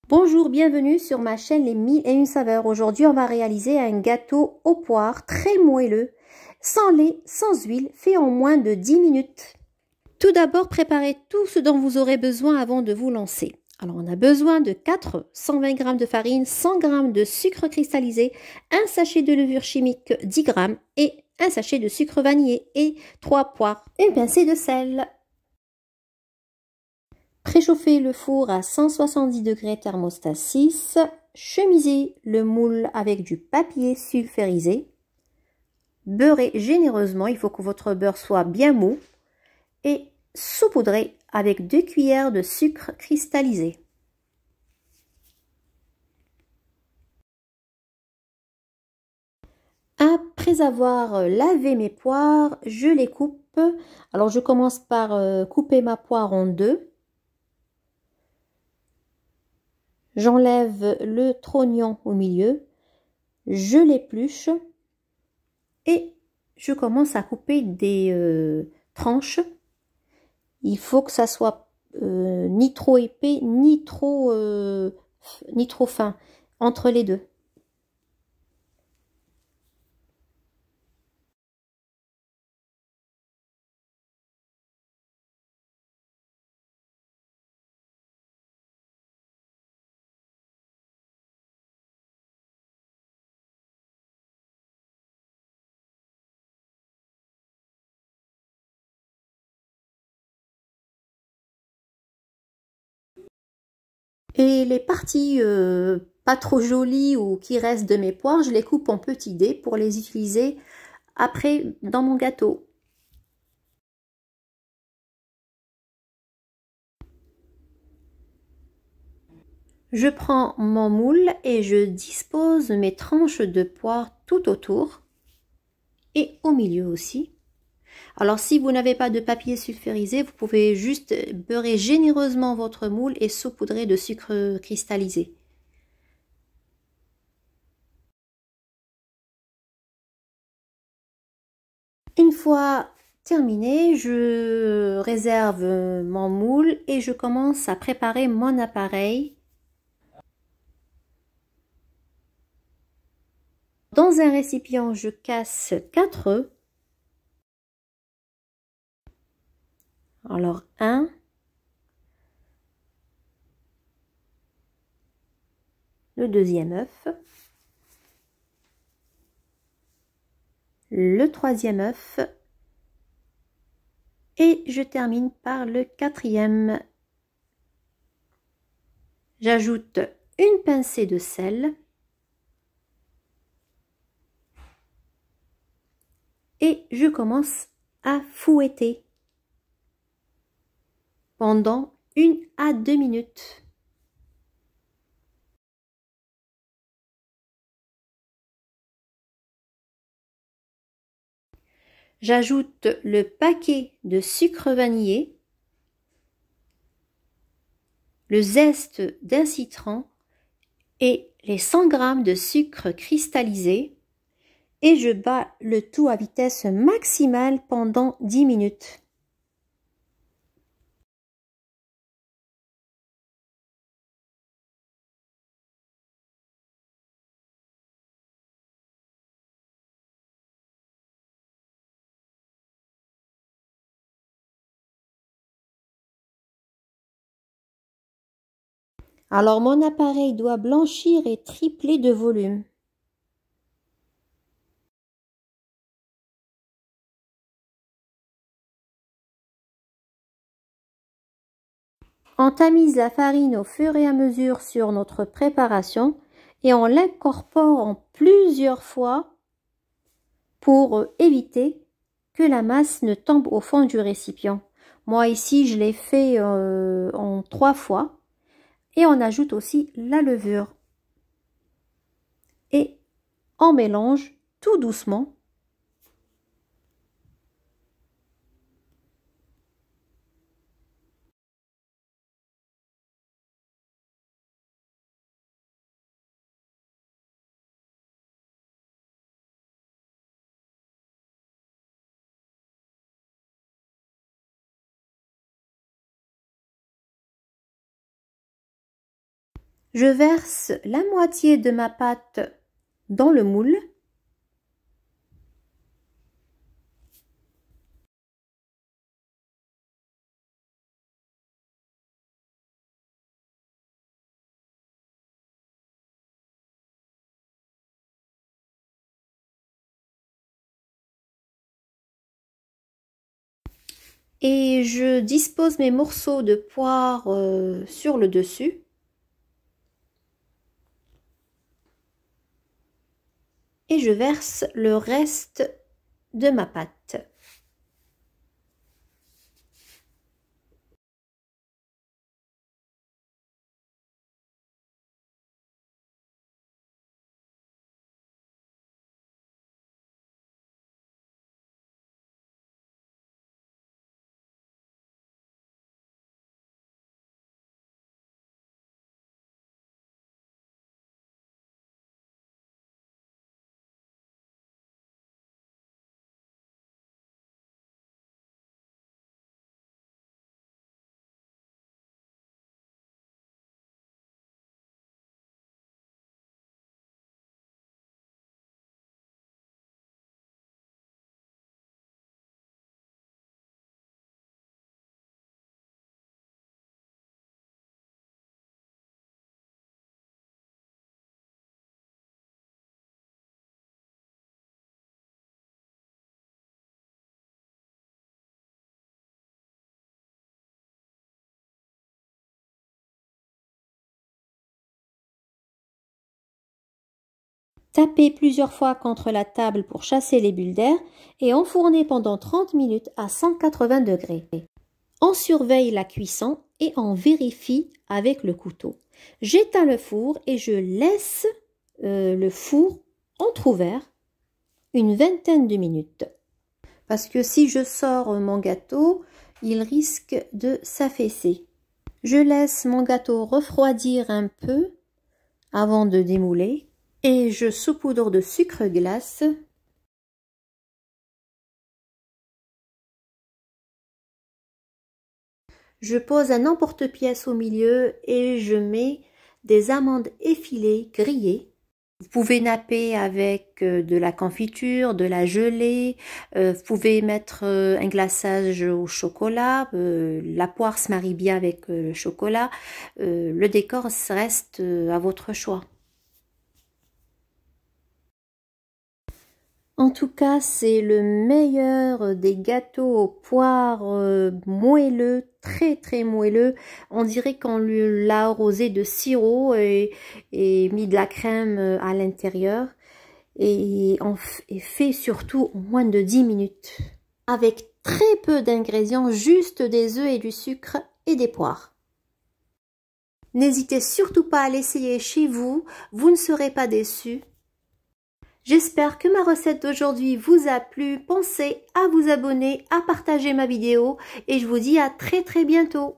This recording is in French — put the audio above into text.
Bonjour, bienvenue sur ma chaîne Les 1001 saveurs. Aujourd'hui, on va réaliser un gâteau aux poires très moelleux, sans lait, sans huile, fait en moins de 10 minutes. Tout d'abord, préparez tout ce dont vous aurez besoin avant de vous lancer. Alors, on a besoin de 120 g de farine, 100 g de sucre cristallisé, un sachet de levure chimique 10 g et un sachet de sucre vanillé et 3 poires, une pincée de sel. Préchauffez le four à 170 degrés thermostat 6. Chemisez le moule avec du papier sulfurisé. Beurrez généreusement, il faut que votre beurre soit bien mou. Et saupoudrez avec 2 cuillères de sucre cristallisé. Après avoir lavé mes poires, je les coupe. Alors je commence par couper ma poire en deux. J'enlève le trognon au milieu, je l'épluche et je commence à couper des tranches. Il faut que ça soit ni trop épais ni trop fin, entre les deux. Et les parties pas trop jolies ou qui restent de mes poires, je les coupe en petits dés pour les utiliser après dans mon gâteau. Je prends mon moule et je dispose mes tranches de poires tout autour et au milieu aussi. Alors si vous n'avez pas de papier sulfurisé, vous pouvez juste beurrer généreusement votre moule et saupoudrer de sucre cristallisé. Une fois terminé, je réserve mon moule et je commence à préparer mon appareil. Dans un récipient, je casse 4 œufs. Alors, un, le deuxième œuf, le troisième œuf et je termine par le quatrième. J'ajoute une pincée de sel et je commence à fouetter pendant 1 à 2 minutes. J'ajoute le paquet de sucre vanillé, le zeste d'un citron et les 100 g de sucre cristallisé et je bats le tout à vitesse maximale pendant 10 minutes. Alors mon appareil doit blanchir et tripler de volume. On tamise la farine au fur et à mesure sur notre préparation et on l'incorpore en plusieurs fois pour éviter que la masse ne tombe au fond du récipient. Moi ici je l'ai fait en 3 fois. Et on ajoute aussi la levure. Et on mélange tout doucement. Je verse la moitié de ma pâte dans le moule. Et je dispose mes morceaux de poire sur le dessus. Et je verse le reste de ma pâte. Tapez plusieurs fois contre la table pour chasser les bulles d'air et enfournez pendant 30 minutes à 180 degrés. On surveille la cuisson et on vérifie avec le couteau. J'éteins le four et je laisse le four entrouvert une vingtaine de minutes. Parce que si je sors mon gâteau, il risque de s'affaisser. Je laisse mon gâteau refroidir un peu avant de démouler. Et je saupoudre de sucre glace. Je pose un emporte-pièce au milieu et je mets des amandes effilées grillées. Vous pouvez napper avec de la confiture, de la gelée. Vous pouvez mettre un glaçage au chocolat. La poire se marie bien avec le chocolat. Le décor reste à votre choix. En tout cas, c'est le meilleur des gâteaux aux poires moelleux, très moelleux. On dirait qu'on l'a arrosé de sirop et mis de la crème à l'intérieur. Et on fait surtout en moins de 10 minutes. Avec très peu d'ingrédients, juste des œufs et du sucre et des poires. N'hésitez surtout pas à l'essayer chez vous, vous ne serez pas déçus. J'espère que ma recette d'aujourd'hui vous a plu. Pensez à vous abonner, à partager ma vidéo et je vous dis à très bientôt.